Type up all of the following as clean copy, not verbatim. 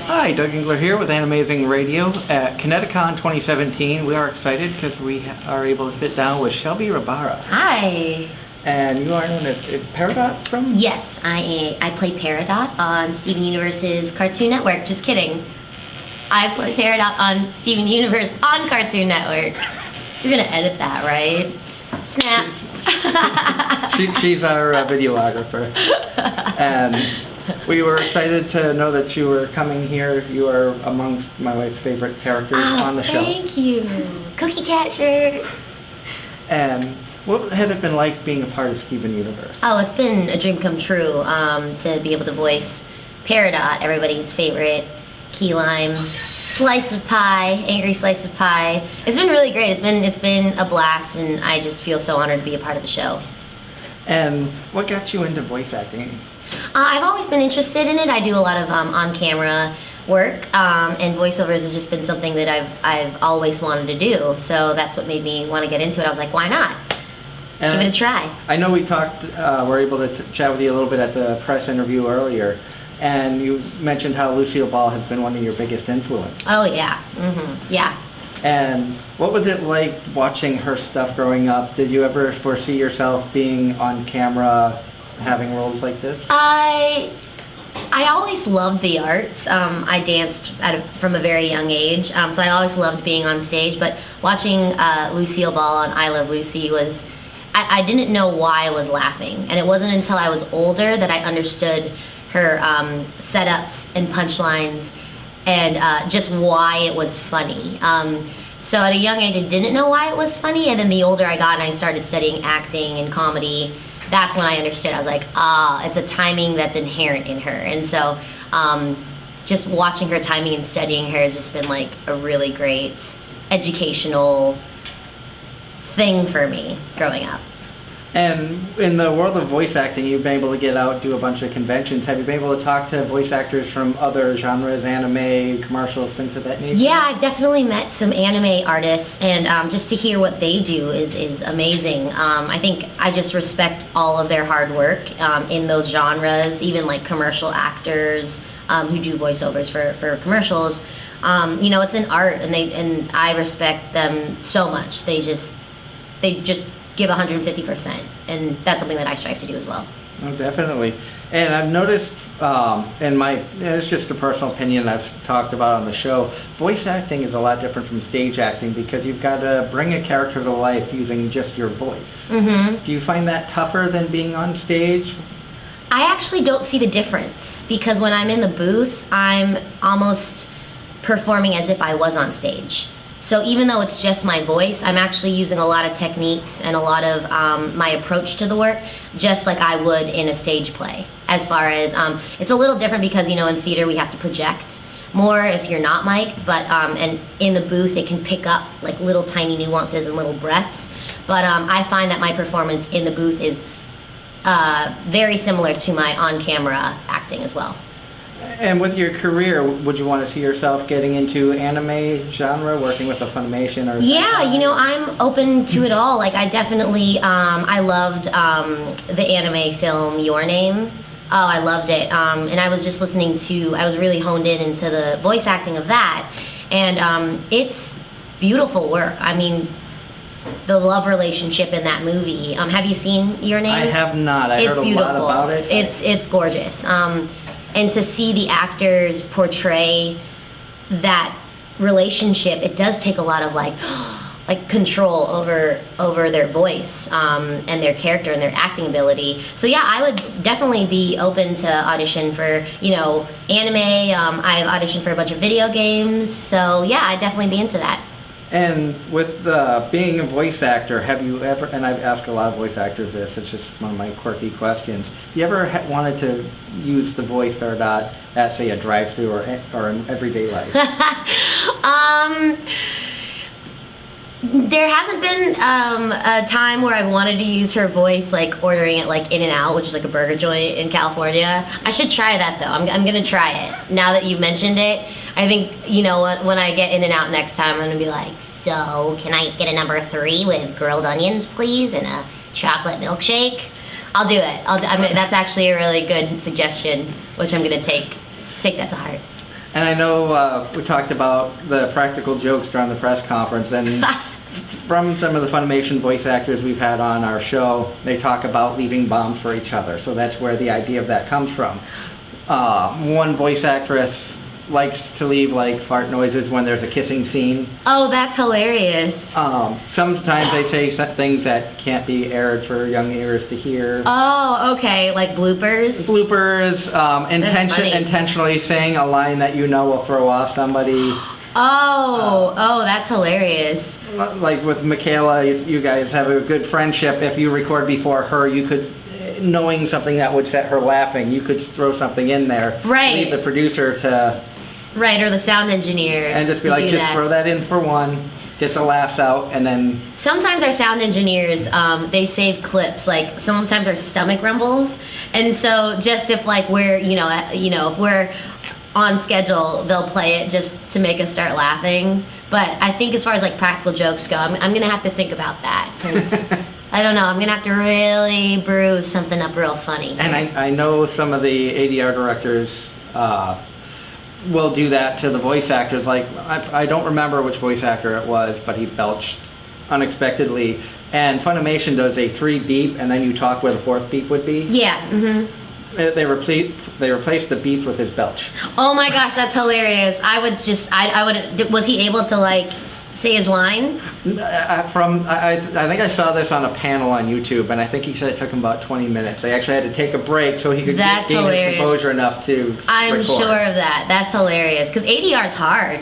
Hi, Doug Engler here with Anime-Zing Radio at Connecticon 2017. We are excited because we are able to sit down with Shelby Rabara. Hi. And you are known as Peridot from? Yes, I play Peridot on Steven Universe's Cartoon Network. Just kidding. I play Peridot on Steven Universe on Cartoon Network. You're gonna edit that, right? Snap. She's our videographer. And we were excited to know that you were coming here. You are amongst my wife's favorite characters on the show. Thank you. Cookie Cat shirt. And what has it been like being a part of Steven Universe? Oh, it's been a dream come true to be able to voice Peridot, everybody's favorite key lime slice of pie, angry slice of pie. It's been really great. It's been a blast, and I just feel so honored to be a part of the show. And what got you into voice acting? I've always been interested in it. I do a lot of on-camera work, and voiceovers has just been something that I've always wanted to do. So that's what made me want to get into it. I was like, why not? Give it a try. I know we talked, were able to chat with you a little bit at the press interview earlier, and you mentioned how Lucille Ball has been one of your biggest influences. Oh yeah, mm-hmm. Yeah. And what was it like watching her stuff growing up? Did you ever foresee yourself being on camera, having roles like this? I always loved the arts. I danced from a very young age, so I always loved being on stage. But watching Lucille Ball on I Love Lucy was, I didn't know why I was laughing, and it wasn't until I was older that I understood her setups and punchlines and just why it was funny. So at a young age, I didn't know why it was funny, and then the older I got and I started studying acting and comedy, that's when I understood. I was like, it's a timing that's inherent in her. And so just watching her timing and studying her has just been like a really great educational thing for me growing up. And in the world of voice acting, you've been able to get out, do a bunch of conventions. Have you been able to talk to voice actors from other genres, anime, commercials, things of that nature? Yeah, I've definitely met some anime artists, and just to hear what they do is amazing. I think I just respect all of their hard work in those genres, even like commercial actors who do voiceovers for commercials. You know, it's an art, and I respect them so much. They just give 150%, and that's something that I strive to do as well. Oh, definitely. And I've noticed, it's just a personal opinion I've talked about on the show, voice acting is a lot different from stage acting because you've got to bring a character to life using just your voice. Mm-hmm. Do you find that tougher than being on stage? I actually don't see the difference, because when I'm in the booth, I'm almost performing as if I was on stage. So even though it's just my voice, I'm actually using a lot of techniques and a lot of my approach to the work, just like I would in a stage play. As far as, it's a little different because, you know, in theater we have to project more if you're not mic'd, but, and in the booth it can pick up like little tiny nuances and little breaths. But I find that my performance in the booth is very similar to my on-camera acting as well. And with your career, would you want to see yourself getting into anime genre, working with a Funimation or? Yeah, you know, I'm open to it all. Like, I definitely, I loved the anime film Your Name. Oh, I loved it. And I was just listening to, I was really honed into the voice acting of that. And it's beautiful work. I mean, the love relationship in that movie. Have you seen Your Name? I have not. I heard a lot about it. It's gorgeous. And to see the actors portray that relationship, it does take a lot of like control over their voice and their character and their acting ability. So yeah, I would definitely be open to audition for, you know, anime. I've auditioned for a bunch of video games. So yeah, I'd definitely be into that. And with being a voice actor, have you ever, and I've asked a lot of voice actors this, it's just one of my quirky questions, you ever wanted to use the voice Peridot at, say, a drive-thru or in everyday life? There hasn't been a time where I've wanted to use her voice, like ordering it like In-N-Out, which is like a burger joint in California. I should try that though. I'm gonna try it. Now that you mentioned it, I think, you know, when I get In-N-Out next time, I'm gonna be like, so can I get a number 3 with grilled onions, please, and a chocolate milkshake? I'll do it. I mean, that's actually a really good suggestion, which I'm gonna take. take that to heart. And I know we talked about the practical jokes during the press conference, and from some of the Funimation voice actors we've had on our show, they talk about leaving bombs for each other. So that's where the idea of that comes from. One voice actress likes to leave like fart noises when there's a kissing scene. Oh, that's hilarious. Sometimes they say things that can't be aired for young ears to hear. Oh, okay, like bloopers. Bloopers, funny. intentionally saying a line that you know will throw off somebody. Oh, that's hilarious. Like with Michaela, you guys have a good friendship. If you record before her, you could, knowing something that would set her laughing, you could throw something in there. Right. Leave the producer to... Right, or the sound engineer. And just be like, just throw that in for one, get the laughs out, and then... Sometimes our sound engineers, they save clips, like sometimes our stomach rumbles, and so just if like we're, if we're on schedule, they'll play it just to make us start laughing. But I think as far as like practical jokes go, I'm gonna have to think about that, because I don't know, I'm gonna have to really brew something up real funny. And I know some of the ADR directors will do that to the voice actors. Like, I don't remember which voice actor it was, but he belched unexpectedly. And Funimation does a 3 beep, and then you talk where the 4th beep would be. Yeah, They replaced the beep with his belch. Oh my gosh, that's hilarious. I would, was he able to like say his line? I think I saw this on a panel on YouTube, and I think he said it took him about 20 minutes. They actually had to take a break so he could gain his composure enough to I'm record. sure of that. That's hilarious, because ADR is hard.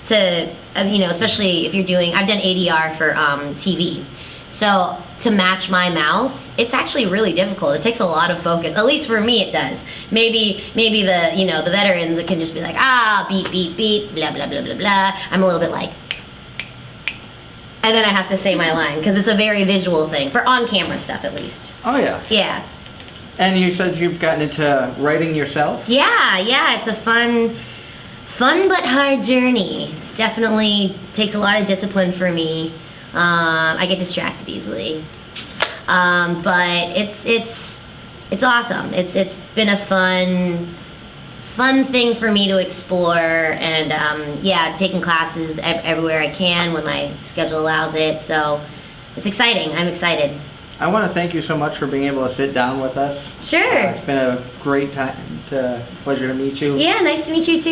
Especially if you're doing, I've done ADR for TV. So to match my mouth, it's actually really difficult. It takes a lot of focus. At least for me, it does. Maybe the veterans, it can just be like, beep, beep, beep, blah, blah, blah, blah, blah. I'm a little bit like, and then I have to say my line, because it's a very visual thing, for on-camera stuff at least. Oh, yeah. Yeah. And you said you've gotten into writing yourself? Yeah, it's a fun but hard journey. It's definitely takes a lot of discipline for me. I get distracted easily, but it's awesome. It's been a fun thing for me to explore, and taking classes everywhere I can when my schedule allows it. So it's exciting. I'm excited. I want to thank you so much for being able to sit down with us. Sure. It's been a great time. Pleasure to meet you. Yeah, nice to meet you too.